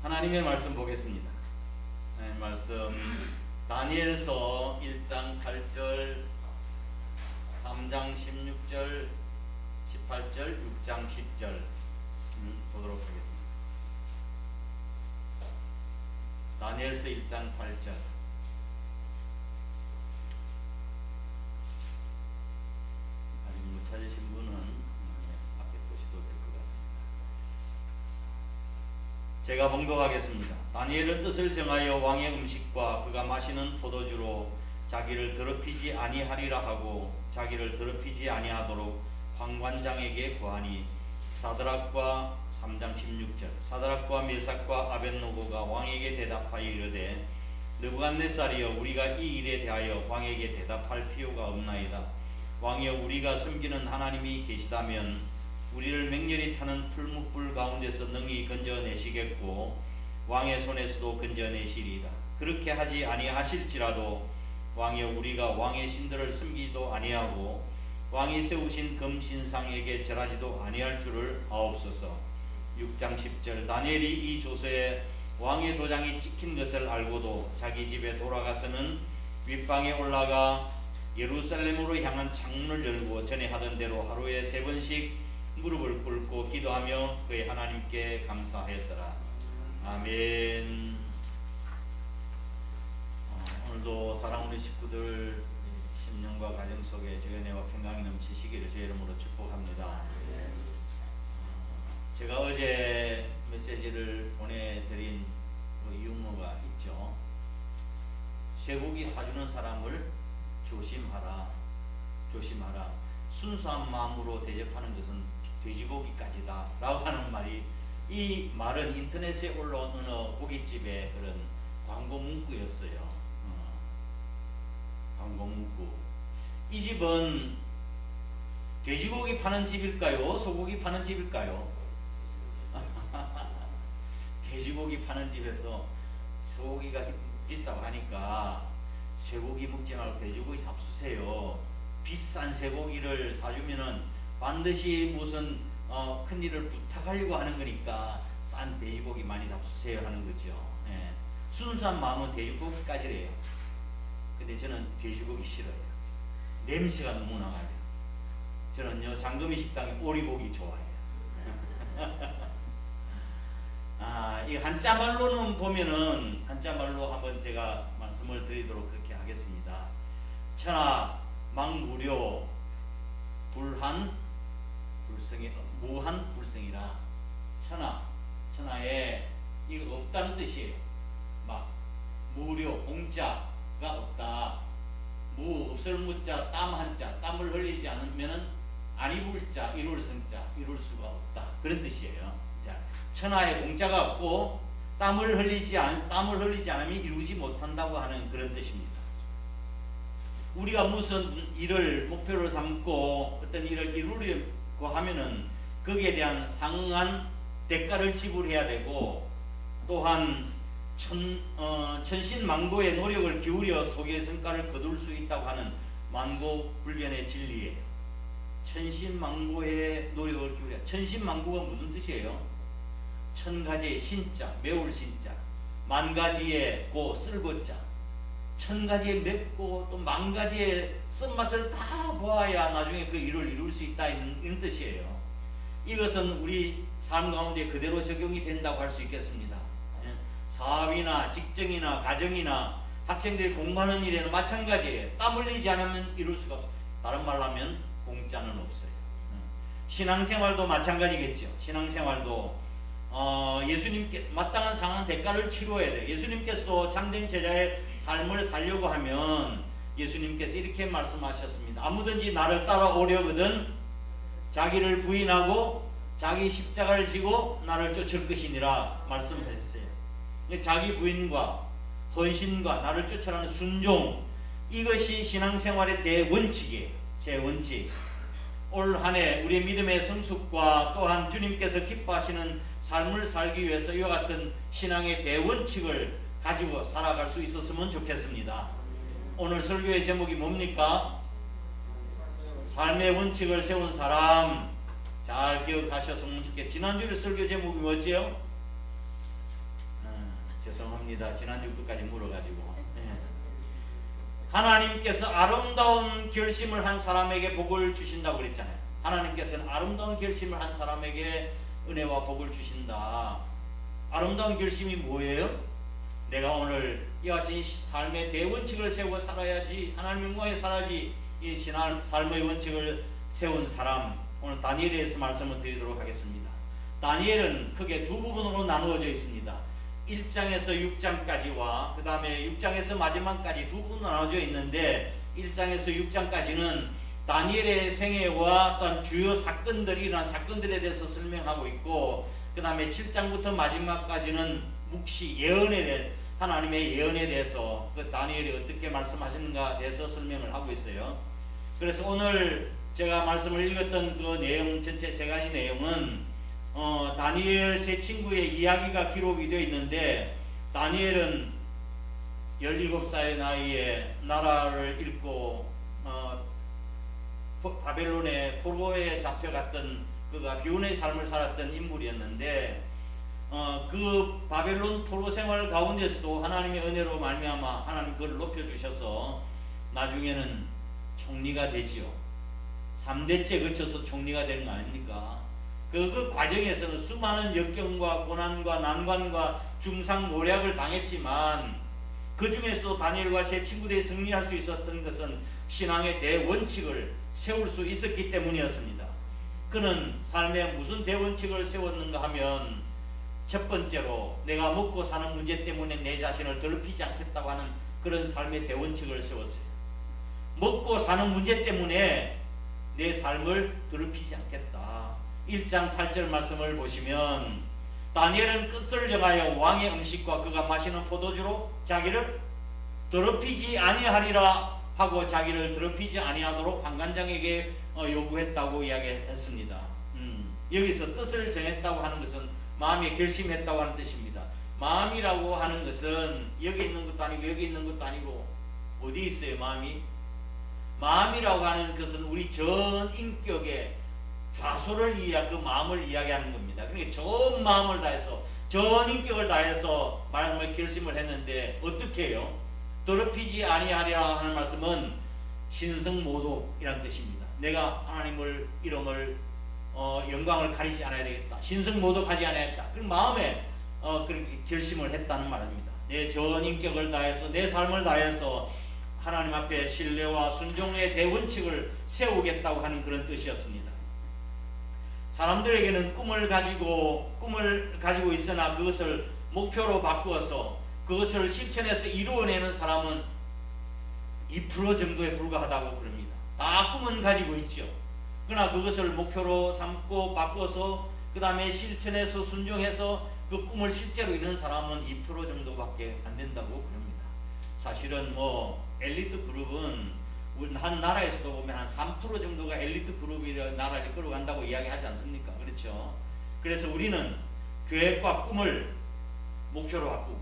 하나님의 말씀 보겠습니다. 하나님의 말씀 다니엘서 1장 8절 3장 16절 18절 6장 10절 보도록 하겠습니다. 다니엘서 1장 8절 아직 못 찾으신 분은 앞에 보셔도 될 것 같습니다. 제가 봉독하겠습니다. 다니엘은 뜻을 정하여 왕의 음식과 그가 마시는 포도주로 자기를 더럽히지 아니하리라 하고 자기를 더럽히지 아니하도록 황관장에게 구하니 사드락과 3장 16절 사드락과 메삭과 아벳노고가 왕에게 대답하여 이르되 느부갓네살이여 우리가 이 일에 대하여 왕에게 대답할 필요가 없나이다. 왕이여 우리가 섬기는 하나님이 계시다면 우리를 맹렬히 타는 풀무불 가운데서 능히 건져내시겠고 왕의 손에서도 건져내시리이다. 그렇게 하지 아니하실지라도 왕이여 우리가 왕의 신들을 섬기지도 아니하고 왕이 세우신 금신상에게 절하지도 아니할 줄을 아옵소서. 6장 10절 다니엘이 이 조서에 왕의 도장이 찍힌 것을 알고도 자기 집에 돌아가서는 윗방에 올라가 예루살렘으로 향한 창문을 열고 전에 하던 대로 하루에 3번씩 무릎을 꿇고 기도하며 그의 하나님께 감사하였더라. 아멘. 오늘도 사랑하는 식구들 신령과 가정 속에 주의 은혜와 평강이 넘치시기를 주의 이름으로 축복합니다. 제가 어제 메시지를 보내드린 그 유머가 있죠. 쇠고기 사주는 사람을 조심하라. 조심하라. 순수한 마음으로 대접하는 것은 돼지고기까지다 라고 하는 말이, 이 말은 인터넷에 올라온 어느 고깃집의 그런 광고 문구였어요. 광고 문구. 이 집은 돼지고기 파는 집일까요? 소고기 파는 집일까요? 돼지고기 파는 집에서 소고기가 비싸고 하니까 쇠고기 먹지 말고 돼지고기 잡수세요. 비싼 쇠고기를 사주면은 반드시 무슨 큰 일을 부탁하려고 하는 거니까 싼 돼지고기 많이 잡수세요 하는 거죠. 예. 순수한 마음은 돼지고기까지래요. 근데 저는 돼지고기 싫어요. 냄새가 너무 나가요. 저는요 장금희 식당에 오리고기 좋아해요. 이 한자말로는 보면은 한자말로 한번 제가 말씀을 드리도록 그렇게 하겠습니다. 천하 망무료 불한 불성이 무한 불성이라. 천하에 이거 없다는 뜻이에요. 막 무료 공짜가 없다. 무 없을 무자 땀 한자 땀을 흘리지 않으면은 안 입을 자 이룰 성자 이룰 수가 없다. 그런 뜻이에요. 자, 천하에 공짜가 없고 땀을 흘리지 않으면 이루지 못한다고 하는 그런 뜻입니다. 우리가 무슨 일을 목표로 삼고 어떤 일을 이루려고 하면은 거기에 대한 상응한 대가를 지불해야 되고, 또한 천신만고의 노력을 기울여 소기의 성과를 거둘 수 있다고 하는 만고불변의 진리예요. 천신만고의 노력을 기울여. 천신만고가 무슨 뜻이에요? 천가지의 신자, 매울 신자, 만가지의 고 쓸고자, 천가지의 맵고 또 만가지의 쓴맛을 다 보아야 나중에 그 일을 이룰 수 있다, 이런 뜻이에요. 이것은 우리 삶 가운데 그대로 적용이 된다고 할 수 있겠습니다. 사업이나 직장이나 가정이나 학생들이 공부하는 일에는 마찬가지예요. 땀 흘리지 않으면 이룰 수가 없어요. 다른 말로 하면 공짜는 없어요. 신앙생활도 마찬가지겠죠. 신앙생활도 예수님께 마땅한 상한 대가를 치러야 돼요. 예수님께서도 참된 제자의 삶을 살려고 하면 예수님께서 이렇게 말씀하셨습니다. 아무든지 나를 따라오려거든 자기를 부인하고 자기 십자가를 지고 나를 쫓을 것이니라 말씀하셨어요. 자기 부인과 헌신과 나를 쫓아가는 순종, 이것이 신앙생활의 대원칙이에요. 제 원칙. 올 한 해 우리의 믿음의 성숙과 또한 주님께서 기뻐하시는 삶을 살기 위해서 이와 같은 신앙의 대원칙을 가지고 살아갈 수 있었으면 좋겠습니다. 오늘 설교의 제목이 뭡니까? 삶의 원칙을 세운 사람. 잘 기억하셨으면 좋겠습니다. 지난주에 설교 제목이 뭐지요? 죄송합니다. 지난주 끝까지 물어가지고. 하나님께서 아름다운 결심을 한 사람에게 복을 주신다고 그랬잖아요. 하나님께서는 아름다운 결심을 한 사람에게 은혜와 복을 주신다. 아름다운 결심이 뭐예요? 내가 오늘 이와 같이 삶의 대원칙을 세우고 살아야지, 하나님 영광에 살아야지, 이 삶의 원칙을 세운 사람, 오늘 다니엘에 대해서 말씀을 드리도록 하겠습니다. 다니엘은 크게 두 부분으로 나누어져 있습니다. 1장에서 6장까지와 그 다음에 6장에서 마지막까지 두 부분으로 나눠져 있는데, 1장에서 6장까지는 다니엘의 생애와 어떤 주요 사건들이 일어난 사건들에 대해서 설명하고 있고, 그 다음에 7장부터 마지막까지는 묵시 예언에 대해, 하나님의 예언에 대해서 그 다니엘이 어떻게 말씀하셨는가에 대해서 설명을 하고 있어요. 그래서 오늘 제가 말씀을 읽었던 그 내용, 전체 세 가지 내용은 다니엘 세 친구의 이야기가 기록이 되어 있는데, 다니엘은 17살의 나이에 나라를 잃고 바벨론의 포로에 잡혀갔던, 그가 비운의 삶을 살았던 인물이었는데, 그 바벨론 포로 생활 가운데서도 하나님의 은혜로 말미암아 하나님 그를 높여주셔서 나중에는 총리가 되지요. 3대째 거쳐서 총리가 되는 거 아닙니까? 그 과정에서는 수많은 역경과 고난과 난관과 중상모략을 당했지만, 그 중에서도 다니엘과 세 친구들이 승리할 수 있었던 것은 신앙의 대원칙을 세울 수 있었기 때문이었습니다. 그는 삶에 무슨 대원칙을 세웠는가 하면, 첫 번째로 내가 먹고 사는 문제 때문에 내 자신을 더럽히지 않겠다고 하는 그런 삶의 대원칙을 세웠어요. 먹고 사는 문제 때문에 내 삶을 더럽히지 않겠다. 1장 8절 말씀을 보시면, 다니엘은 끝을 정하여 왕의 음식과 그가 마시는 포도주로 자기를 더럽히지 아니하리라 하고 자기를 더럽히지 아니하도록 환관장에게 요구했다고 이야기했습니다. 여기서 뜻을 정했다고 하는 것은 마음에 결심했다고 하는 뜻입니다. 마음이라고 하는 것은 여기 있는 것도 아니고 여기 있는 것도 아니고 어디 있어요? 마음이라고 하는 것은 우리 전 인격의 좌소를 그 마음을 이야기하는 겁니다. 그러니까 전 마음을 다해서, 전 인격을 다해서 말씀을 결심을 했는데, 어떻게 해요? 더럽히지 아니하리라 하는 말씀은 신성모독이라는 뜻입니다. 내가 하나님을 이름을 영광을 가리지 않아야 되겠다. 신성모독하지 않아야겠다. 그럼 마음에 그렇게 결심을 했다는 말입니다. 내 전 인격을 다해서, 내 삶을 다해서 하나님 앞에 신뢰와 순종의 대원칙을 세우겠다고 하는 그런 뜻이었습니다. 사람들에게는 꿈을 가지고 있으나 그것을 목표로 바꾸어서 그것을 실천해서 이루어내는 사람은 2% 정도에 불과하다고 그럽니다. 다 꿈은 가지고 있죠. 그러나 그것을 목표로 삼고 바꿔서 그 다음에 실천해서 순종해서 그 꿈을 실제로 이루는 사람은 2% 정도밖에 안 된다고 그럽니다. 사실은 엘리트 그룹은 한 나라에서도 보면 한 3% 정도가 엘리트 그룹이 나라를 끌어간다고 이야기하지 않습니까? 그렇죠? 그래서 우리는 계획과 꿈을 목표로 바꾸고,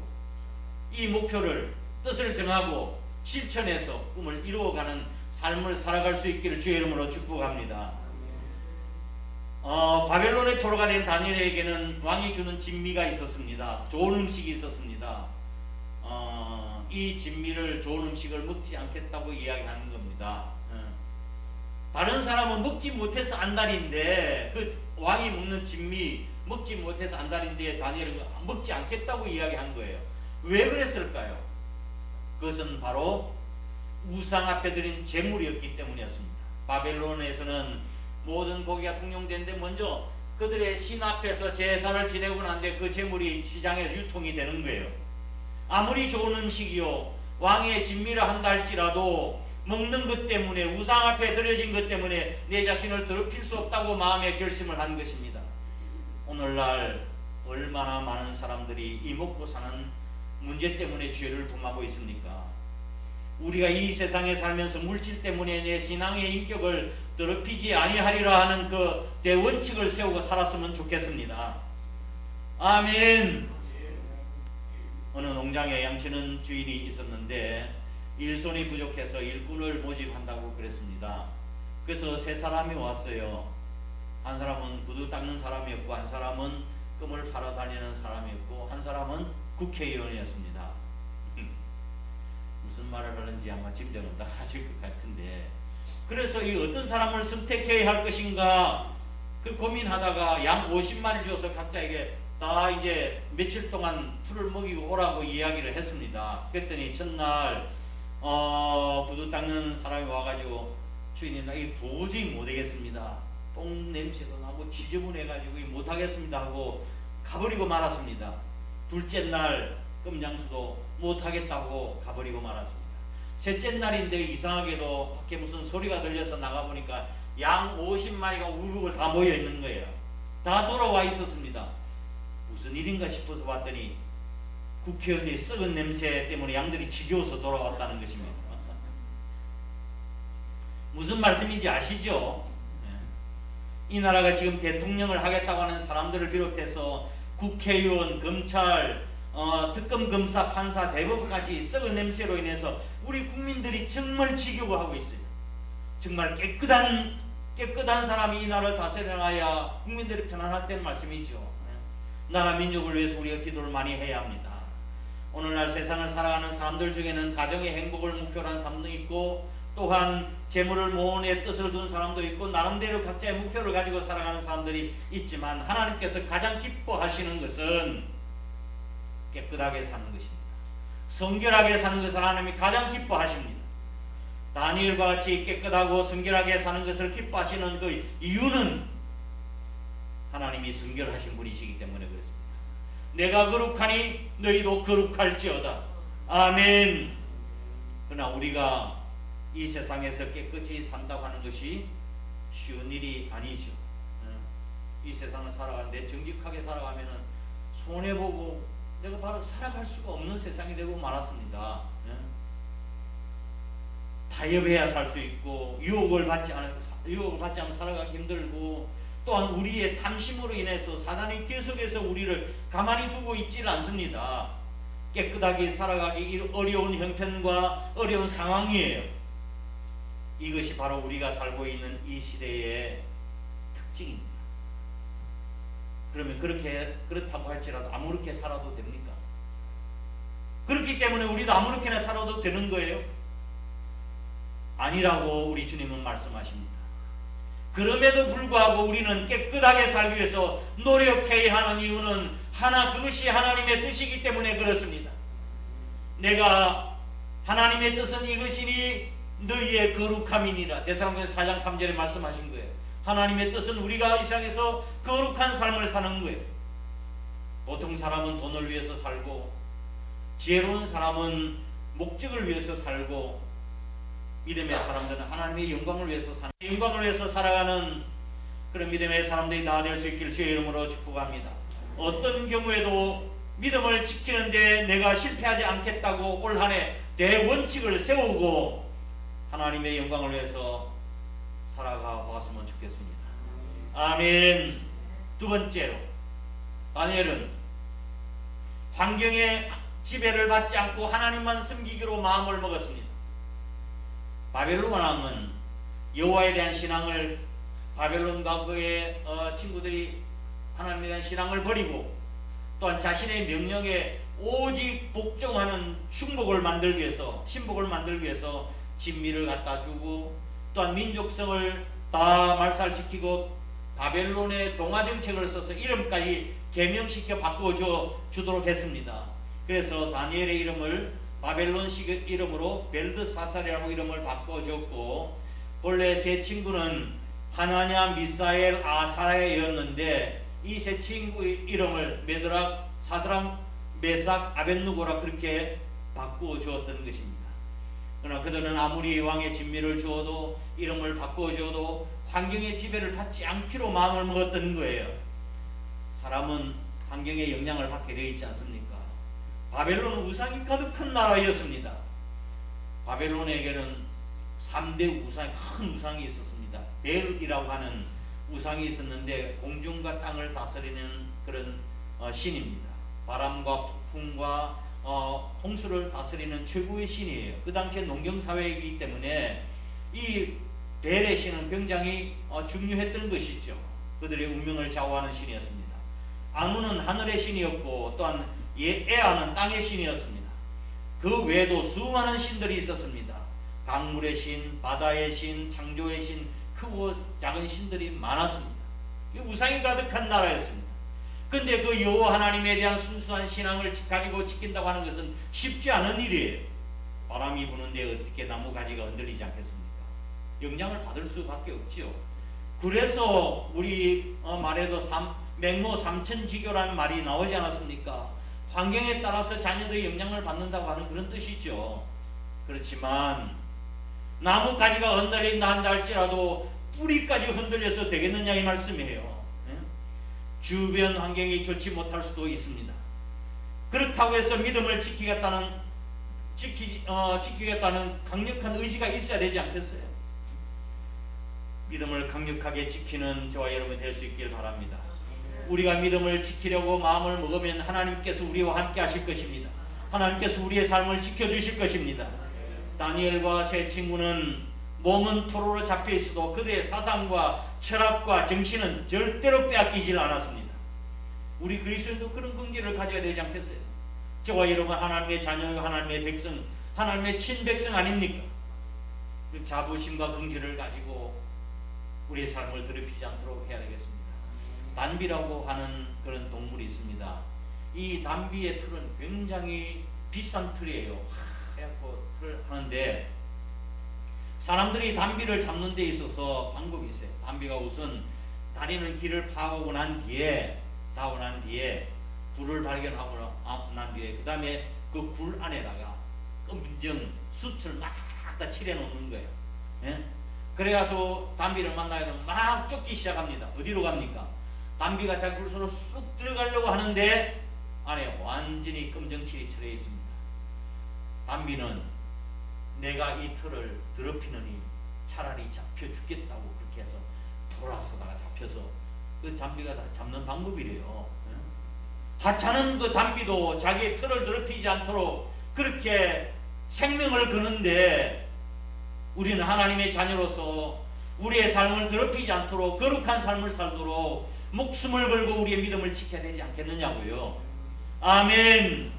이 목표를 뜻을 정하고 실천해서 꿈을 이루어가는 삶을 살아갈 수 있기를 주의 이름으로 축복합니다. 바벨론의 포로가 된 다니엘에게는 왕이 주는 진미가 있었습니다. 좋은 음식이 있었습니다. 이 진미를, 좋은 음식을 먹지 않겠다고 이야기하는 겁니다. 다른 사람은 먹지 못해서 안달인데, 그 왕이 먹는 진미 먹지 못해서 안달인데 다니엘은 먹지 않겠다고 이야기한 거예요. 왜 그랬을까요? 그것은 바로 우상 앞에 드린 제물이었기 때문이었습니다. 바벨론에서는 모든 고기가 통용되는데 먼저 그들의 신 앞에서 제사를 지내고 난 뒤에 그 제물이 시장에 유통이 되는 거예요. 아무리 좋은 음식이요 왕의 진미를 한다 할지라도 먹는 것 때문에, 우상 앞에 드려진 것 때문에 내 자신을 더럽힐 수 없다고 마음에 결심을 한 것입니다. 오늘날 얼마나 많은 사람들이 이 먹고 사는 문제 때문에 죄를 범하고 있습니까? 우리가 이 세상에 살면서 물질 때문에 내 신앙의 인격을 더럽히지 아니하리라 하는 그 대원칙을 세우고 살았으면 좋겠습니다. 아멘. 어느 농장에 양치는 주인이 있었는데 일손이 부족해서 일꾼을 모집한다고 그랬습니다. 그래서 세 사람이 왔어요. 한 사람은 구두 닦는 사람이었고, 한 사람은 끔을 팔아 다니는 사람이었고, 한 사람은 국회의원이었습니다. 무슨 말을 하는지 아마 짐작은 다 하실 것 같은데, 그래서 이 어떤 사람을 선택해야 할 것인가 그 고민하다가 양 50마리 줘서 각자에게 다 이제 며칠 동안 풀을 먹이고 오라고 이야기를 했습니다. 그랬더니 첫날 구두 닦는 사람이 와가지고 주인님 나 이게 도저히 못하겠습니다. 똥 냄새도 나고 지저분해가지고 못하겠습니다 하고 가버리고 말았습니다. 둘째 날 끔냥수도 못하겠다고 가버리고 말았습니다. 셋째 날인데 이상하게도 밖에 무슨 소리가 들려서 나가보니까 양 50마리가 우르르 다 모여 있는 거예요. 다 돌아와 있었습니다. 무슨 일인가 싶어서 봤더니 국회의원들이 썩은 냄새 때문에 양들이 지겨워서 돌아왔다는 것입니다. 무슨 말씀인지 아시죠? 이 나라가 지금 대통령을 하겠다고 하는 사람들을 비롯해서 국회의원, 검찰, 특검, 검사, 판사, 대법까지 썩은 냄새로 인해서 우리 국민들이 정말 지겨워하고 있어요. 정말 깨끗한 사람이 이 나라를 다스려야 국민들이 편안할 때는 말씀이죠. 나라 민족을 위해서 우리가 기도를 많이 해야 합니다. 오늘날 세상을 살아가는 사람들 중에는 가정의 행복을 목표로 한 사람도 있고, 또한 재물을 모으는 뜻을 둔 사람도 있고, 나름대로 각자의 목표를 가지고 살아가는 사람들이 있지만, 하나님께서 가장 기뻐하시는 것은 깨끗하게 사는 것입니다. 성결하게 사는 것을 하나님이 가장 기뻐하십니다. 다니엘과 같이 깨끗하고 성결하게 사는 것을 기뻐하시는 그 이유는 하나님이 성결하신 분이시기 때문에 그렇습니다. 내가 거룩하니 너희도 거룩할지어다. 아멘. 그러나 우리가 이 세상에서 깨끗이 산다고 하는 것이 쉬운 일이 아니죠. 이 세상을 살아가는데 정직하게 살아가면은 손해보고 내가 바로 살아갈 수가 없는 세상이 되고 말았습니다. 타협해야 살 수 있고, 유혹을 받지 않으면 살아가기 힘들고, 또한 우리의 탐심으로 인해서 사단이 계속해서 우리를 가만히 두고 있지는 않습니다. 깨끗하게 살아가기 어려운 형편과 어려운 상황이에요. 이것이 바로 우리가 살고 있는 이 시대의 특징입니다. 그러면 그렇다고 할지라도 아무렇게 살아도 됩니까? 그렇기 때문에 우리도 아무렇게나 살아도 되는 거예요? 아니라고 우리 주님은 말씀하십니다. 그럼에도 불구하고 우리는 깨끗하게 살기 위해서 노력해야 하는 이유는 그것이 하나님의 뜻이기 때문에 그렇습니다. 내가 하나님의 뜻은 이것이니 너희의 거룩함이니라. 데살로니가서 4장 3절에 말씀하신 거예요. 하나님의 뜻은 우리가 이 세상에서 거룩한 삶을 사는 거예요. 보통 사람은 돈을 위해서 살고, 지혜로운 사람은 목적을 위해서 살고, 믿음의 사람들은 하나님의 영광을 위해서 살아가는 그런 믿음의 사람들이 다 될 수 있기를 주의 이름으로 축복합니다. 어떤 경우에도 믿음을 지키는데 내가 실패하지 않겠다고 올 한 해 대원칙을 세우고 하나님의 영광을 위해서 살아가 봤으면 좋겠습니다. 아멘. 두 번째로, 다니엘은 환경의 지배를 받지 않고 하나님만 섬기기로 마음을 먹었습니다. 바벨론 왕은 여호와에 대한 신앙을, 바벨론과 그의 친구들이 하나님에 대한 신앙을 버리고, 또한 자신의 명령에 오직 복종하는 신복을 만들기 위해서 진미를 갖다 주고, 또한 민족성을 다 말살시키고 바벨론의 동화 정책을 써서 이름까지 개명시켜 바꾸어 주도록 했습니다. 그래서 다니엘의 이름을 바벨론식 이름으로 벨드사살이라고 이름을 바꿔줬고, 본래 세 친구는 하나냐, 미사엘, 아사랴였는데 이 세 친구의 이름을 메드락, 사드락, 메삭, 아벳누고라 그렇게 바꾸어 주었던 것입니다. 그러나 그들은 아무리 왕의 진미를 주어도, 이름을 바꾸어 주어도 환경의 지배를 받지 않기로 마음을 먹었던 거예요. 사람은 환경의 영향을 받게 되어 있지 않습니까? 바벨론은 우상이 가득한 나라였습니다. 바벨론에게는 3대 우상, 큰 우상이 있었습니다. 벨이라고 하는 우상이 있었는데 공중과 땅을 다스리는 그런 신입니다. 바람과 폭풍과 홍수를 다스리는 최고의 신이에요. 그 당시에 농경사회이기 때문에 이 벨의 신은 굉장히 중요했던 것이죠. 그들의 운명을 좌우하는 신이었습니다. 아문은 하늘의 신이었고, 또한 에아는 땅의 신이었습니다. 그 외에도 수많은 신들이 있었습니다. 강물의 신, 바다의 신, 창조의 신, 크고 작은 신들이 많았습니다. 우상이 가득한 나라였습니다. 근데 그 여호와 하나님에 대한 순수한 신앙을 가지고 지킨다고 하는 것은 쉽지 않은 일이에요. 바람이 부는데 어떻게 나무 가지가 흔들리지 않겠습니까? 영향을 받을 수밖에 없지요. 그래서 우리 말에도 맹모 삼천지교라는 말이 나오지 않았습니까? 환경에 따라서 자녀들이 영향을 받는다고 하는 그런 뜻이죠. 그렇지만 나무 가지가 흔들린다 한다 할지라도 뿌리까지 흔들려서 되겠느냐 이 말씀이에요. 주변 환경이 좋지 못할 수도 있습니다. 그렇다고 해서 믿음을 지키겠다는 강력한 의지가 있어야 되지 않겠어요? 믿음을 강력하게 지키는 저와 여러분이 될 수 있길 바랍니다. 우리가 믿음을 지키려고 마음을 먹으면 하나님께서 우리와 함께 하실 것입니다. 하나님께서 우리의 삶을 지켜주실 것입니다. 다니엘과 세 친구는 몸은 포로로 잡혀 있어도 그들의 사상과 철학과 정신은 절대로 빼앗기질 않았습니다. 우리 그리스도인도 그런 긍지를 가져야 되지 않겠어요? 저와 여러분 하나님의 자녀요, 하나님의 백성, 하나님의 친백성 아닙니까? 그 자부심과 긍지를 가지고 우리의 삶을 더럽히지 않도록 해야 되겠습니다. 단비라고 하는 그런 동물이 있습니다. 이 단비의 털은 굉장히 비싼 털이에요. 해갖고 털을 하는데 사람들이 단비를 잡는 데 있어서 방법이 있어요. 단비가 우선 다니는 길을 파고 난 뒤에 굴을 발견하고 난 뒤에 그 다음에 그 굴 안에다가 검정 숯을 막 다 칠해 놓는 거예요. 예? 그래가서 단비를 만나야 막 쫓기 시작합니다. 어디로 갑니까? 단비가 자기 굴 속으로 쑥 들어가려고 하는데 안에 완전히 검정칠이 칠해 있습니다. 단비는 내가 이 털을 더럽히느니 차라리 잡혀 죽겠다고 그렇게 해서 돌아서다가 잡혀서 그 단비가 다 잡는 방법이래요. 하찮은 그 단비도 자기의 털을 더럽히지 않도록 그렇게 생명을 거는데 우리는 하나님의 자녀로서 우리의 삶을 더럽히지 않도록 거룩한 삶을 살도록 목숨을 걸고 우리의 믿음을 지켜야 되지 않겠느냐고요. 아멘.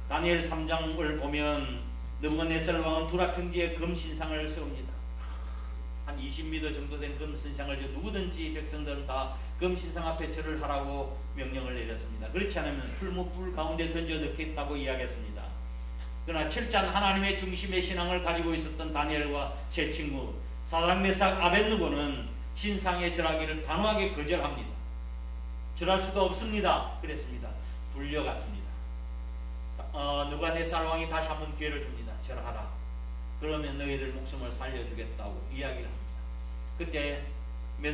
다니엘 3장을 보면 느부갓네살 왕은 두라 평지에 금신상을 세웁니다. 한 20m 정도 된 금신상을 누구든지 백성들은 다 금신상 앞에 절을 하라고 명령을 내렸습니다. 그렇지 않으면 풀무불 가운데 던져 넣겠다고 이야기했습니다. 그러나 철저한 하나님의 중심의 신앙을 가지고 있었던 다니엘과 세 친구 사드락 메삭 아벳느고는 신상에 절하기를 단호하게 거절합니다. 절할 수가 없습니다. 그랬습니다. 불려갔습니다. 느부갓네살 왕이 다시 한번 기회를 줍니다. 절하라. 그러면 너희들 목숨을 살려주겠다고 이야기를 합니다. 그때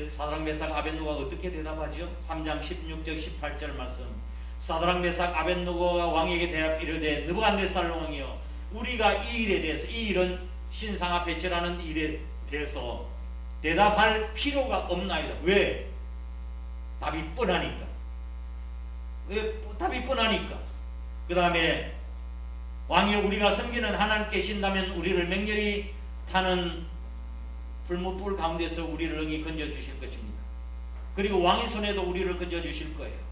사드락 메삭 아벳느고가 어떻게 대답하죠? 3장 16절 18절 말씀. 사드락 메삭 아벳느고가 왕에게 대답 이르되 느부갓네살 왕이여 우리가 이 일에 대해서 이 일은 신상 앞에 절하는 일에 대해서 대답할 필요가 없나이다. 왜? 답이 뻔하니까. 왜? 답이 뻔하니까. 그 다음에 왕이 우리가 섬기는 하나님 계신다면 우리를 맹렬히 타는 불무불 가운데서 우리를 능히 건져주실 것입니다. 그리고 왕의 손에도 우리를 건져주실 거예요.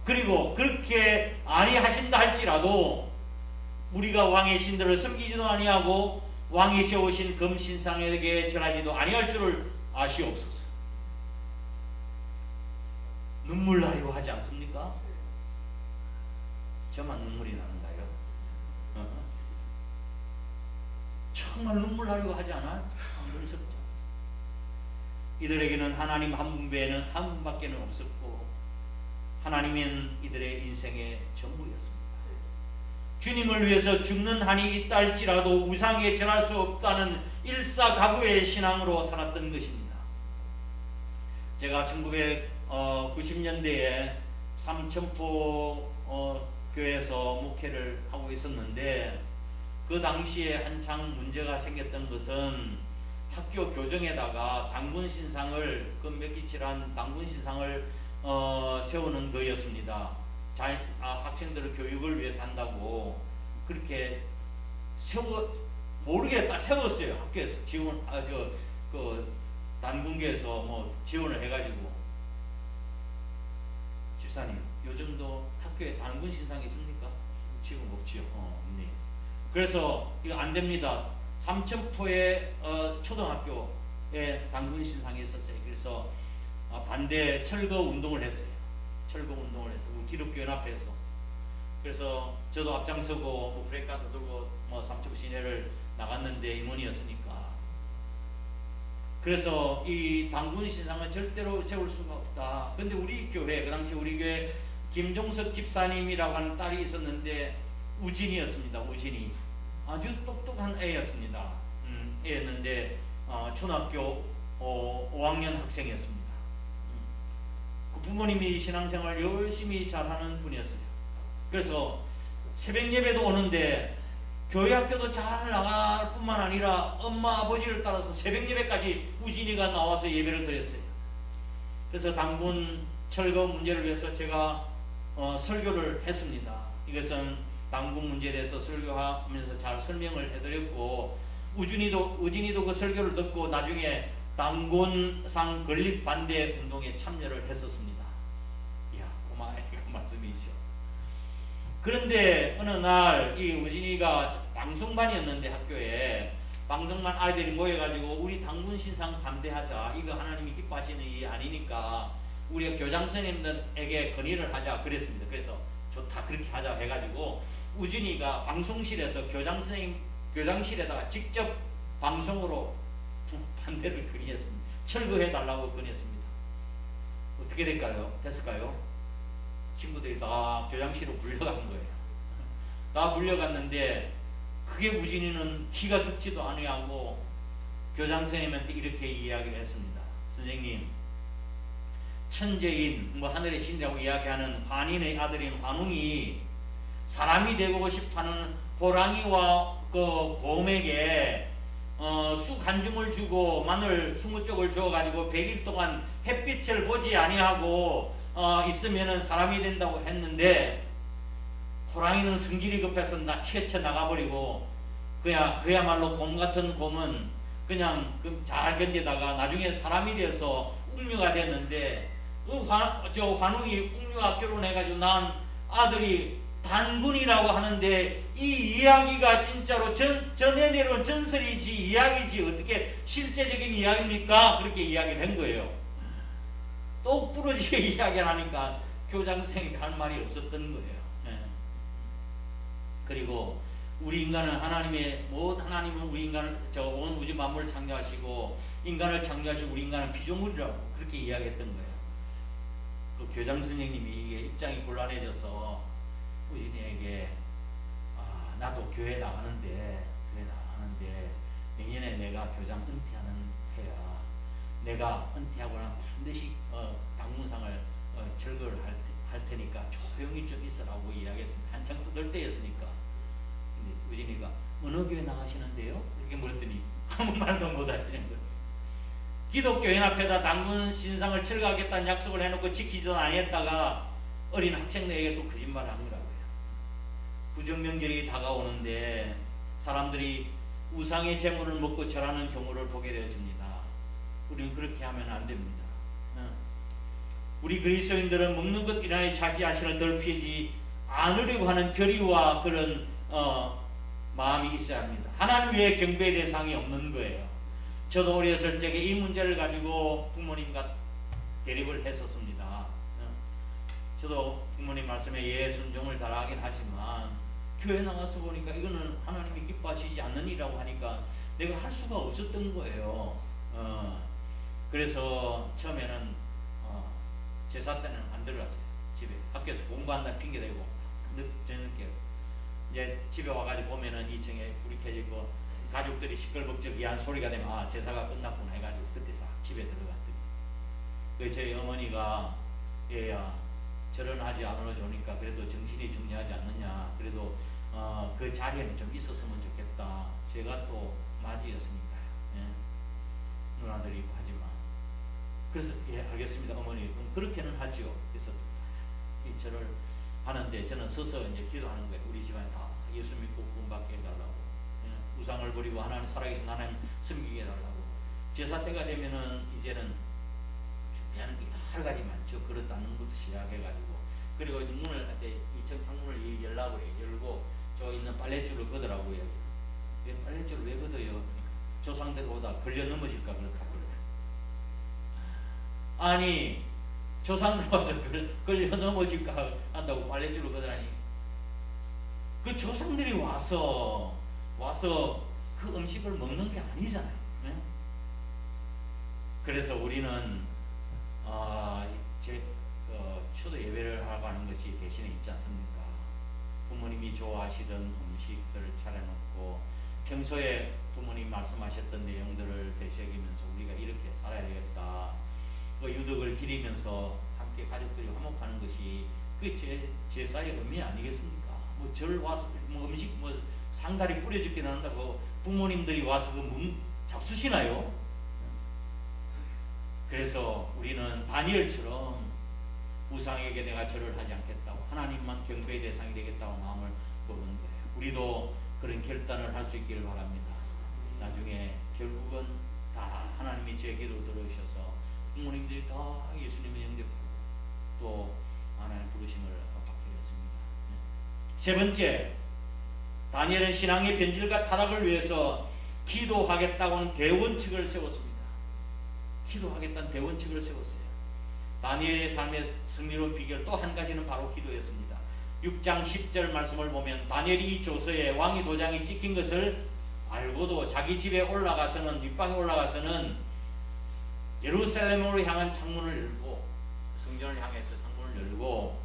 그리고 그렇게 아니하신다 할지라도 우리가 왕의 신들을 섬기지도 아니하고 왕이 세우신 금신상에게 절하지도 아니할 줄을 아시옵소서. 눈물 나리고 하지 않습니까? 저만 눈물이 나는가요? 정말 눈물 나리고 하지 않아요? 그러셨죠? 이들에게는 하나님 한 분 외에는 한 분밖에 없었고 하나님은 이들의 인생의 전부였습니다. 주님을 위해서 죽는 한이 있다 할지라도 우상에 절할 수 없다는 일사가구의 신앙으로 살았던 것입니다. 제가 1990년대에 삼천포 교회에서 목회를 하고 있었는데 그 당시에 한창 문제가 생겼던 것은 학교 교정에다가 당군신상을 그 몇기칠한 당군신상을 세우는 거였습니다. 학생들의 교육을 위해서 한다고 그렇게 모르겠다 세웠어요. 학교에서 지원 단군교에서 뭐 지원을 해가지고 집사님 요즘도 학교에 단군 신상이 있습니까? 지금 없지요. 네. 그래서 이거 안 됩니다. 삼천포의 초등학교에 단군 신상이 있었어요. 그래서 반대 철거 운동을 했어요. 철거 운동을 해서 기독교 연합회에서. 그래서 저도 앞장서고 뭐 프레카도 들고 뭐 삼천포 시내를 나갔는데 임원이었으니까. 그래서 이 단군 신상은 절대로 세울 수가 없다. 근데 우리 교회, 그 당시 우리 교회 김종석 집사님이라고 하는 딸이 있었는데 우진이었습니다. 우진이 아주 똑똑한 애였습니다. 애였는데 초등학교 5학년 학생이었습니다. 그 부모님이 신앙생활 열심히 잘하는 분이었어요. 그래서 새벽 예배도 오는데 교회 학교도 잘 나갈 뿐만 아니라 엄마 아버지를 따라서 새벽 예배까지 우진이가 나와서 예배를 드렸어요. 그래서 단군 철거 문제를 위해서 제가 설교를 했습니다. 이것은 단군 문제에 대해서 설교하면서 잘 설명을 해드렸고 우진이도 그 설교를 듣고 나중에 단군상 건립 반대 운동에 참여를 했었습니다. 이야, 고마운 말씀이죠. 그런데 어느 날 이 우진이가 방송반이었는데 학교에 방송반 아이들이 모여가지고 우리 단군 신상 반대하자. 이거 하나님이 기뻐하시는 일이 아니니까 우리가 교장 선생님들에게 건의를 하자 그랬습니다. 그래서 좋다 그렇게 하자 해가지고 우진이가 방송실에서 교장 선생님 교장실에다가 직접 방송으로 반대를 건의했습니다. 철거해달라고 건의했습니다. 어떻게 됐을까요? 친구들이 다 교장실로 불려간 거예요. 다 불려갔는데 그게 우진이는 기가 죽지도 아니하고 교장 선생님한테 이렇게 이야기를 했습니다. 선생님, 천재인 뭐 하늘의 신이라고 이야기하는 환인의 아들인 환웅이 사람이 되고 싶어하는 호랑이와 그 곰에게 쑥 한 줌을 주고 마늘 20쪽을 주어가지고 100일 동안 햇빛을 보지 아니하고 있으면은 사람이 된다고 했는데 호랑이는 성질이 급해서 튀어쳐 나가버리고 그야말로 곰 같은 곰은 그냥 잘 견디다가 나중에 사람이 되어서 웅녀가 됐는데 저 환웅이 웅녀와 결혼해가지고 낳은 아들이 단군이라고 하는데 이 이야기가 진짜로 전해 내려온 전설이지 이야기지 어떻게 실제적인 이야기입니까? 그렇게 이야기를 한 거예요. 똑부러지게 이야기를 하니까 교장 선생님이 할 말이 없었던 거예요. 그리고 우리 인간은 하나님은 우리 인간을 온 우주 만물을 창조하시고 인간을 창조하시고 우리 인간은 피조물이라고 그렇게 이야기했던 거예요. 그 교장 선생님이 이게 입장이 곤란해져서 우진이에게 나도 교회 나가는데 내년에 내가 교장 은퇴하는 해야 내가 은퇴하고 나면 반드시 당문상을 철거를 할 테니까 조용히 좀 있으라고 이야기했습니다. 한창 떠들 때였으니까. 근데 우진이가 어느 교회 나가시는데요? 이렇게 물었더니 아무 말도 못 하시는 거예요. 기독교 연합회에다 단군 신상을 철거하겠다는 약속을 해놓고 지키지도 아니했다가 어린 학생들에게 또 거짓말을 한 거라고요. 구정명절이 다가오는데 사람들이 우상의 재물을 먹고 절하는 경우를 보게 되어집니다. 우리는 그렇게 하면 안 됩니다. 우리 그리스도인들은 먹는 것 이란에 자기 자신을 더럽히지 않으려고 하는 결의와 그런 마음이 있어야 합니다. 하나님 외에 경배의 대상이 없는 거예요. 저도 어렸을 적에 이 문제를 가지고 부모님과 대립을 했었습니다. 저도 부모님 말씀에 예순종을 잘하긴 하지만 교회 나가서 보니까 이거는 하나님이 기뻐하시지 않는 일이라고 하니까 내가 할 수가 없었던 거예요. 그래서 처음에는 제사 때는 안 들어갔어요. 집에 학교에서 공부한다는 핑계대고 저녁에 이제 집에 와가지고 보면은 2층에 불이 켜지고 가족들이 시끌벅적이한 소리가 되면 제사가 끝났구나 해가지고 그때 싹 집에 들어갔더니 그 저희 어머니가 얘야 절연하지 않으러 좋으니까 그래도 정신이 중요하지 않느냐, 그래도 그 자리에는 좀 있었으면 좋겠다. 제가 또 맞이였으니까요. 누나들이고 하지만 그래서 알겠습니다 어머니, 그럼 그렇게는 하죠. 그래서 이 절을 하는데 저는 서서 이제 기도하는 거예요. 우리 집안에 다 예수 믿고 구원받게 해달라고, 우상을 버리고 하나님 살아계신 하나님 섬기게 해달라고. 제사 때가 되면은 이제는 준비하는 게 여러 가지 많죠. 그릇 닦는 것부터 시작해가지고 그리고 문을 할때 2층 창문을 열라고 그래요. 열고 저 있는 빨랫줄을 걷으라고요. 빨랫줄을 왜 걷어요? 그러니까 조상들 오다 걸려 넘어질까 그렇다고 그래요. 아니 조상들 와서 걸려 넘어질까 한다고 빨랫줄을 걷으라니. 그 조상들이 와서 그 음식을 먹는 게 아니잖아요. 네? 그래서 우리는 추도 예배를 하고 하는 것이 대신에 있지 않습니까? 부모님이 좋아하시던 음식들을 차려놓고 평소에 부모님 말씀하셨던 내용들을 되새기면서 우리가 이렇게 살아야 되겠다. 그 유덕을 기리면서 함께 가족들이 화목하는 것이 그 제사의 의미 아니겠습니까? 뭐 절 와서 뭐 음식 뭐 상다리 뿌려 죽게 난다고 부모님들이 와서 그 잡수시나요? 그래서 우리는 다니엘처럼 우상에게 내가 절을 하지 않겠다고 하나님만 경배의 대상이 되겠다고 마음을 먹은 거예요. 우리도 그런 결단을 할 수 있기를 바랍니다. 나중에 결국은 다 하나님이 제 기도 들어오셔서 부모님들이 다 예수님의 영접하고 또 하나님 부르심을 받게 됐습니다. 세 번째, 다니엘은 신앙의 변질과 타락을 위해서 기도하겠다고는 대원칙을 세웠습니다. 기도하겠다는 대원칙을 세웠어요. 다니엘의 삶의 승리로운 비결 또 한 가지는 바로 기도였습니다. 6장 10절 말씀을 보면 다니엘이 이 조서에 왕의 도장이 찍힌 것을 알고도 자기 집에 올라가서는 윗방에 올라가서는 예루살렘으로 향한 창문을 열고 성전을 향해서 창문을 열고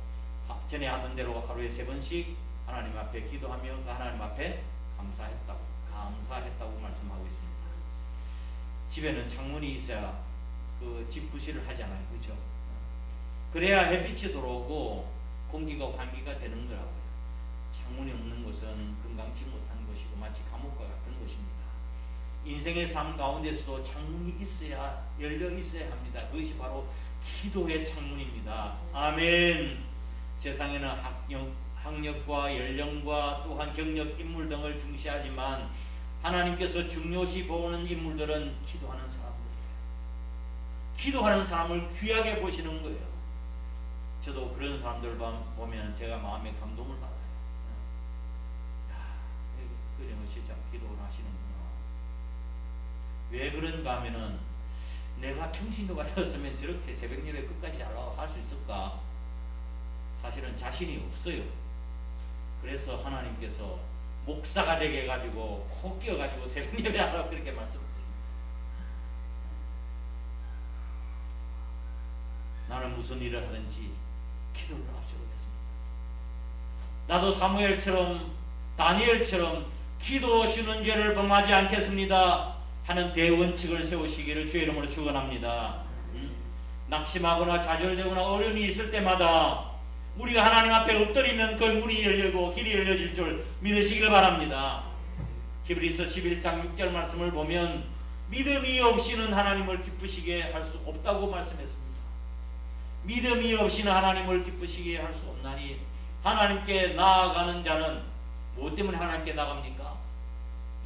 전에 하던 대로 하루에 3번씩 하나님 앞에 기도하며 하나님 앞에 감사했다고 말씀하고 있습니다. 집에는 창문이 있어야 그 집 부시를 하잖아요. 그렇죠? 그래야 햇빛이 들어오고 공기가 환기가 되는 거라고요. 창문이 없는 곳은 건강치 못한 곳이고 마치 감옥과 같은 곳입니다. 인생의 삶 가운데서도 창문이 있어야 열려 있어야 합니다. 그것이 바로 기도의 창문입니다. 아멘. 세상에는 학력과 연령과 또한 경력, 인물 등을 중시하지만 하나님께서 중요시 보는 인물들은 기도하는 사람들이에요. 기도하는 사람을 귀하게 보시는 거예요. 저도 그런 사람들 보면 제가 마음에 감동을 받아요. 그러면 진짜 기도를 하시는구나. 왜 그런가 하면은 내가 평신도가 되었으면 저렇게 새벽 예배 끝까지 잘 할 수 있을까? 사실은 자신이 없어요. 그래서 하나님께서 목사가 되게 해가지고 코 끼어가지고 새벽 예배 하라고 그렇게 말씀하십니다. 나는 무슨 일을 하든지 기도를 앞세우겠습니다. 나도 사무엘처럼 다니엘처럼 기도 쉬는 죄를 범하지 않겠습니다 하는 대원칙을 세우시기를 주의 이름으로 축원합니다. 낙심하거나 좌절되거나 어려움이 있을 때마다 우리가 하나님 앞에 엎드리면 그 문이 열리고 길이 열려질 줄 믿으시길 바랍니다. 히브리서 11장 6절 말씀을 보면 믿음이 없이는 하나님을 기쁘시게 할 수 없다고 말씀했습니다. 믿음이 없이는 하나님을 기쁘시게 할 수 없나니 하나님께 나아가는 자는 무엇 때문에 하나님께 나갑니까?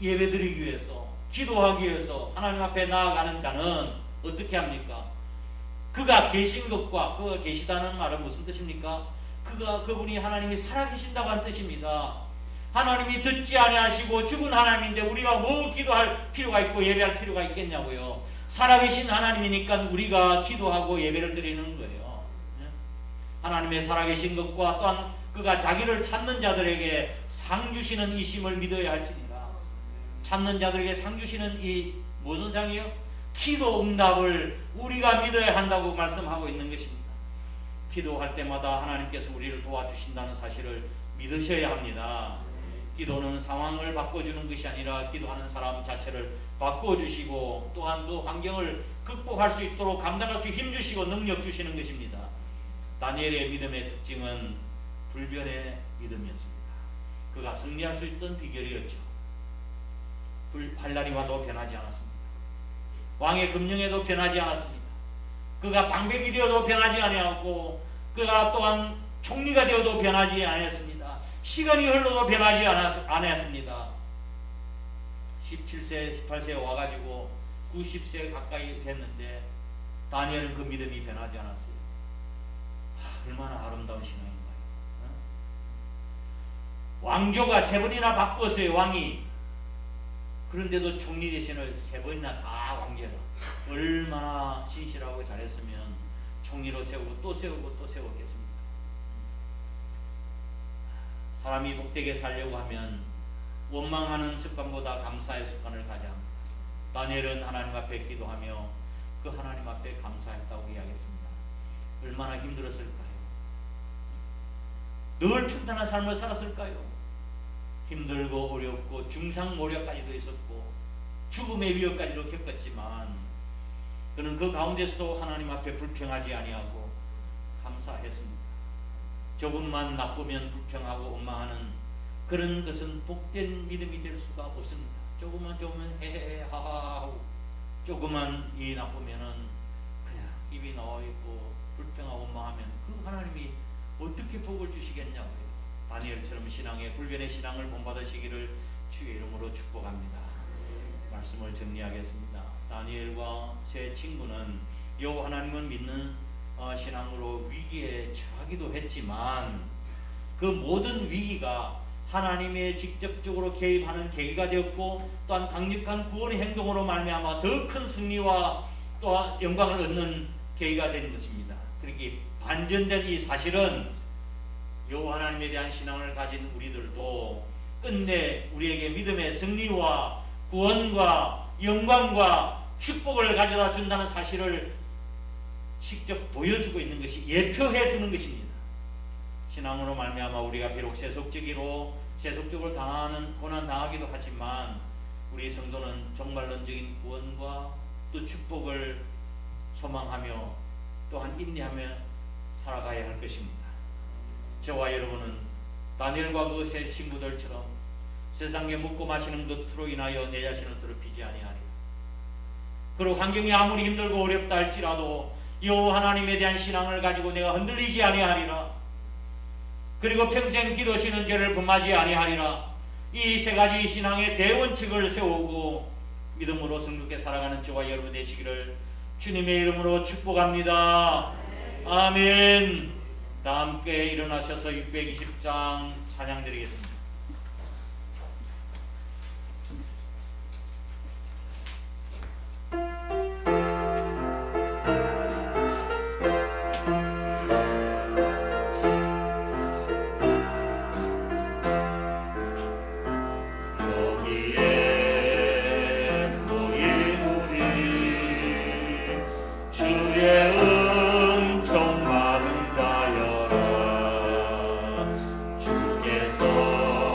예배드리기 위해서, 기도하기 위해서 하나님 앞에 나아가는 자는 어떻게 합니까? 그가 계신 것과 그가 계시다는 말은 무슨 뜻입니까? 그분이 하나님이 살아계신다고 하는 뜻입니다. 하나님이 듣지 아니하시고 죽은 하나님인데 우리가 뭐 기도할 필요가 있고 예배할 필요가 있겠냐고요. 살아계신 하나님이니까 우리가 기도하고 예배를 드리는 거예요. 하나님의 살아계신 것과 또한 그가 자기를 찾는 자들에게 상 주시는 이심을 믿어야 할지니라. 찾는 자들에게 상 주시는 이 무슨 상이요? 기도 응답을 우리가 믿어야 한다고 말씀하고 있는 것입니다. 기도할 때마다 하나님께서 우리를 도와주신다는 사실을 믿으셔야 합니다. 기도는 상황을 바꿔주는 것이 아니라 기도하는 사람 자체를 바꿔주시고 또한 그 환경을 극복할 수 있도록 감당할 수 힘주시고 능력 주시는 것입니다. 다니엘의 믿음의 특징은 불변의 믿음이었습니다. 그가 승리할 수 있던 비결이었죠. 환난이 와도 변하지 않았습니다. 왕의 금령에도 변하지 않았습니다. 그가 방백이 되어도 변하지 아니하고 그가 또한 총리가 되어도 변하지 않았습니다. 시간이 흘러도 변하지 않았습니다. 17세, 18세에 와가지고 90세 가까이 됐는데 다니엘은 그 믿음이 변하지 않았어요. 얼마나 아름다운 신앙인가요? 왕조가 3번이나 바꿨어요. 왕이. 그런데도 총리 대신을 3번이나 다 왕제라. 얼마나 신실하고 잘했으면 총리로 세우고 또 세우고 또 세웠겠습니까? 사람이 복되게 살려고 하면 원망하는 습관보다 감사의 습관을 가져야 합니다. 다니엘은 하나님 앞에 기도하며 그 하나님 앞에 감사했다고 이야기했습니다. 얼마나 힘들었을까요? 늘 평탄한 삶을 살았을까요? 힘들고 어렵고 중상모략까지도 있었고 죽음의 위협까지도 겪었지만 그는 그 가운데서도 하나님 앞에 불평하지 아니하고 감사했습니다. 조금만 나쁘면 불평하고 원망하는 그런 것은 복된 믿음이 될 수가 없습니다. 조금만 헤헤 하하하고 조금만 일이 나쁘면은 그냥 입이 나와 있고 불평하고 원망하면 그 하나님이 어떻게 복을 주시겠냐고요. 다니엘처럼 신앙의 불변의 신앙을 본받으시기를 주의 이름으로 축복합니다. 말씀을 정리하겠습니다. 다니엘과 세 친구는 여호와 하나님을 믿는 신앙으로 위기에 처하기도 했지만 그 모든 위기가 하나님의 직접적으로 개입하는 계기가 되었고 또한 강력한 구원의 행동으로 말미암아 더 큰 승리와 또한 영광을 얻는 계기가 되는 것입니다. 그렇게 반전된 이 사실은 여호와 하나님에 대한 신앙을 가진 우리들도 끝내 우리에게 믿음의 승리와 구원과 영광과 축복을 가져다 준다는 사실을 직접 보여주고 있는 것이 예표해 주는 것입니다. 신앙으로 말미암아 우리가 비록 세속적으로 당하는 고난 당하기도 하지만 우리 성도는 종말론적인 구원과 또 축복을 소망하며 또한 인내하며 살아가야 할 것입니다. 저와 여러분은 다니엘과 그 세 친구들처럼 세상에 먹고 마시는 것으로 인하여 내 자신을 더럽히지 아니하리라. 그리고 환경이 아무리 힘들고 어렵다 할지라도 여호와 하나님에 대한 신앙을 가지고 내가 흔들리지 아니하리라. 그리고 평생 기도시는 죄를 범하지 아니하리라. 이 세 가지 신앙의 대원칙을 세우고 믿음으로 성숙해 살아가는 저와 여러분 되시기를 주님의 이름으로 축복합니다. 아멘. 다 함께 일어나셔서 620장 찬양 드리겠습니다. 주께서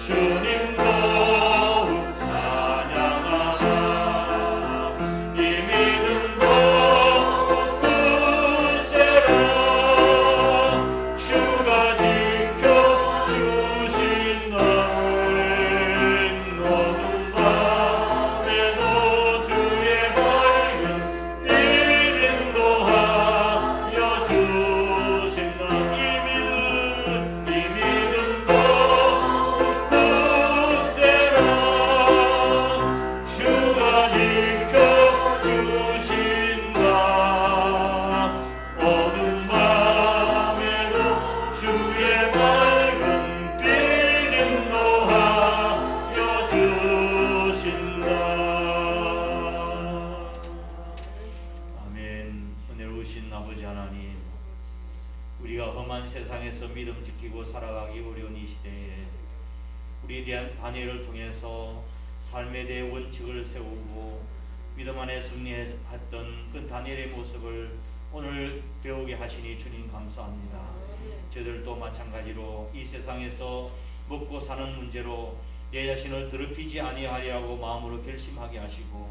주님 더욱 찬양하라. 이 믿음 더욱 굳세라. 주가 지켜주신 너는 어둠 밤에도 주의 밝은 빛 인도하여 주신다. 이 믿음 더욱 굳세라. 주가 지켜주신다. 어둠 밤에도 주의 밝은 빛 인도하여 주신다. 아멘. 은혜로우신 아버지 하나님, 우리가 험한 세상에서 믿음 지키고 살아가기 어려운 이 시대에 우리에 대한 다니엘을 통해서 삶에 대해 원칙을 세우고 믿음 안에 승리했던 그 다니엘의 모습을 오늘 배우게 하시니 주님 감사합니다. 저들도 마찬가지로 이 세상에서 먹고 사는 문제로 내 자신을 더럽히지 아니하리라고 마음으로 결심하게 하시고,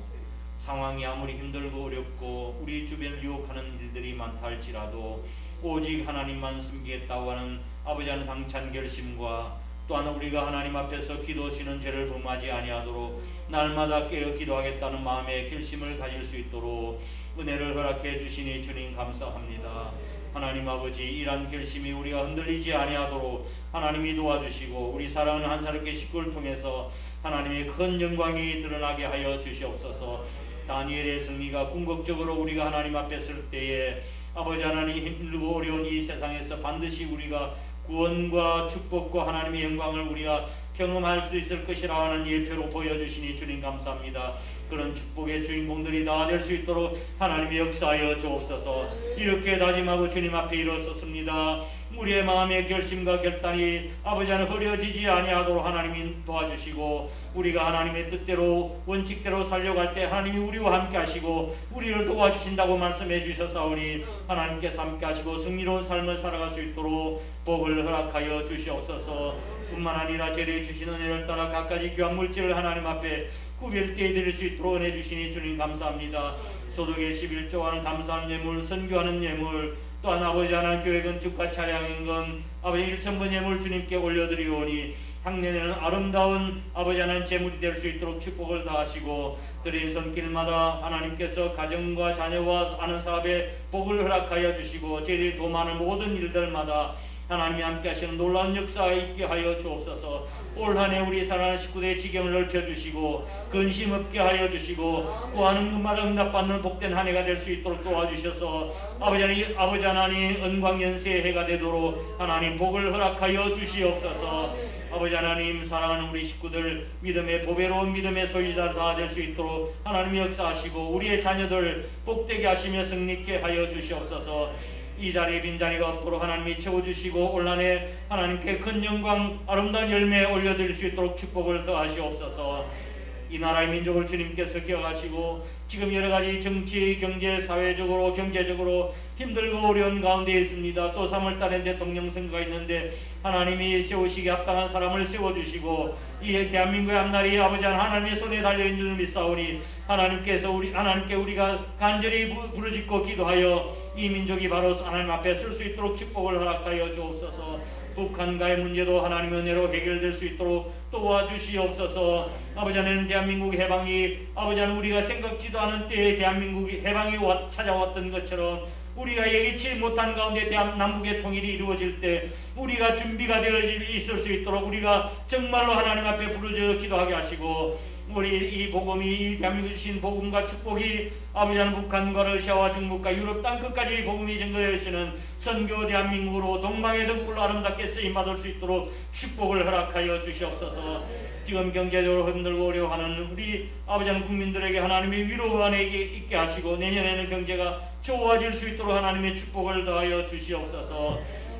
상황이 아무리 힘들고 어렵고 우리 주변을 유혹하는 일들이 많다 할지라도 오직 하나님만 섬기겠다고 하는 아버지 하나님 당찬 결심과, 또한 우리가 하나님 앞에서 기도하시는 죄를 범하지 아니하도록 날마다 깨어 기도하겠다는 마음의 결심을 가질 수 있도록 은혜를 허락해 주시니 주님 감사합니다. 하나님 아버지, 이러한 결심이 우리가 흔들리지 아니하도록 하나님이 도와주시고 우리 사랑하는 한사롭게 식구를 통해서 하나님의 큰 영광이 드러나게 하여 주시옵소서. 다니엘의 승리가 궁극적으로 우리가 하나님 앞에 설 때에 아버지 하나님, 힘들고 어려운 이 세상에서 반드시 우리가 구원과 축복과 하나님의 영광을 우리가 경험할 수 있을 것이라 하는 예표로 보여주시니 주님 감사합니다. 그런 축복의 주인공들이 다 될 수 있도록 하나님이 역사하여 주옵소서. 이렇게 다짐하고 주님 앞에 일어섰습니다. 우리의 마음의 결심과 결단이 아버지 하나님 흐려지지 아니하도록 하나님이 도와주시고, 우리가 하나님의 뜻대로 원칙대로 살려갈 때 하나님이 우리와 함께 하시고 우리를 도와주신다고 말씀해 주셨사오니 하나님께서 함께 하시고 승리로운 삶을 살아갈 수 있도록 복을 허락하여 주시옵소서. 뿐만 아니라 재례 주신 은혜를 따라 갖가지 귀한 물질을 하나님 앞에 구별되어 드릴 수 있도록 은혜 주시니 주님 감사합니다. 소득의 11조와는 감사한 예물, 선교하는 예물, 또한 아버지 하나님 교회 건축과 차량인 건 아버지 1천번 예물 주님께 올려드리오니 향년에는 아름다운 아버지 하나님 제물이 될 수 있도록 축복을 다하시고, 드린 손길마다 하나님께서 가정과 자녀와 하는 사업에 복을 허락하여 주시고, 저희들이 도모하는 모든 일들마다 하나님이 함께 하시는 놀라운 역사가 있게 하여 주옵소서. 올 한 해 우리 사랑하는 식구들의 지경을 넓혀주시고 근심 없게 하여 주시고 구하는 것마다 응답받는 복된 한 해가 될 수 있도록 도와주셔서 아버지 하나님 은광연세의 해가 되도록 하나님 복을 허락하여 주시옵소서. 아버지 하나님, 사랑하는 우리 식구들 믿음의 보배로운 믿음의 소유자 다 될 수 있도록 하나님이 역사하시고 우리의 자녀들 복되게 하시며 승리케 하여 주시옵소서. 이 자리에 빈자리가 없도록 하나님이 채워주시고 올 한 해 하나님께 큰 영광 아름다운 열매 올려드릴 수 있도록 축복을 더하시옵소서. 이 나라의 민족을 주님께서 기억하시고 지금 여러가지 정치, 경제, 사회적으로 경제적으로 힘들고 어려운 가운데 있습니다. 또 3월달에 대통령 선거가 있는데 하나님이 세우시기에 합당한 사람을 세워주시고 이 대한민국의 앞날이 아버지 하나님의 손에 달려있는 줄 믿사오니 하나님께 우리가 간절히 부르짖고 기도하여 이 민족이 바로 하나님 앞에 설 수 있도록 축복을 허락하여 주옵소서. 북한과의 문제도 하나님의 은혜로 해결될 수 있도록 도와주시옵소서. 아버지 하나님, 대한민국 해방이 아버지 하나님 우리가 생각지도 않은 때에 대한민국이 해방이 찾아왔던 것처럼 우리가 예기치 못한 가운데 남북의 통일이 이루어질 때 우리가 준비가 되어 있을 수 있도록 우리가 정말로 하나님 앞에 부르짖어 기도하게 하시고, 우리 이 복음이 이 대한민국 주신 복음과 축복이 아버지 하나님 북한과 러시아와 중국과 유럽 땅 끝까지 복음이 전거되시는 선교 대한민국으로 동방의 등불로 아름답게 쓰임받을 수 있도록 축복을 허락하여 주시옵소서. 지금 경제적으로 힘들고 어려워하는 우리 아버지 하나님 국민들에게 하나님의 위로가 있게 하시고 내년에는 경제가 좋아질 수 있도록 하나님의 축복을 더하여 주시옵소서.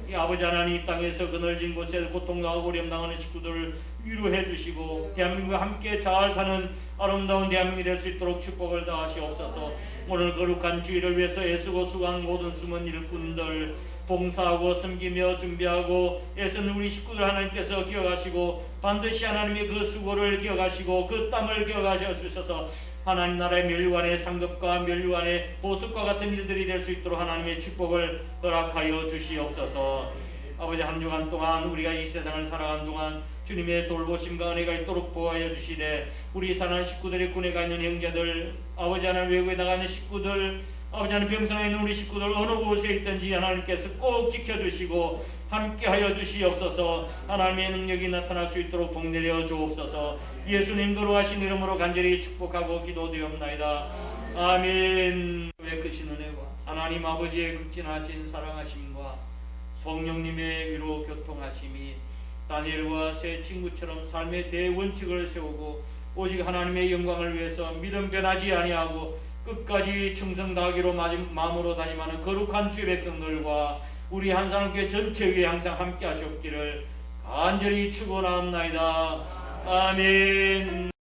이 아버지 하나님 이 땅에서 그늘진 곳에 고통당하고 어려움당하는 식구들을 위로해 주시고 대한민국과 함께 잘 사는 아름다운 대한민국이 될 수 있도록 축복을 다하시옵소서. 오늘 거룩한 주일을 위해서 애쓰고 수고한 모든 숨은 일꾼들 봉사하고 섬기며 준비하고 애쓰는 우리 식구들 하나님께서 기억하시고 반드시 하나님의 그 수고를 기억하시고 그 땀을 기억하셔 주셔서 하나님 나라의 면류관의 상급과 면류관의 보습과 같은 일들이 될 수 있도록 하나님의 축복을 허락하여 주시옵소서. 아버지 한 주간 동안 우리가 이 세상을 살아간 동안 주님의 돌보심과 은혜가 있도록 보호하여 주시되 우리 사랑하는 식구들의 군에 가 있는 형제들 아버지 하나님 외국에 나가 있는 식구들 아버지 하나님 병상에 있는 우리 식구들 어느 곳에 있든지 하나님께서 꼭 지켜주시고 함께하여 주시옵소서. 하나님의 능력이 나타날 수 있도록 복내려 주옵소서. 예수님 거룩하신 이름으로 간절히 축복하고 기도드리옵나이다. 아멘. 왜 크신 은혜와 하나님 아버지의 극진하신 사랑하심과 성령님의 위로 교통하심이 다니엘과 새 친구처럼 삶의 대원칙을 세우고 오직 하나님의 영광을 위해서 믿음 변하지 아니하고 끝까지 충성 다하기로 마음으로 다짐하는 거룩한 주의 백성들과 우리 한산교회 전체 위에 항상 함께 하시옵기를 간절히 축원하옵나이다. 아멘.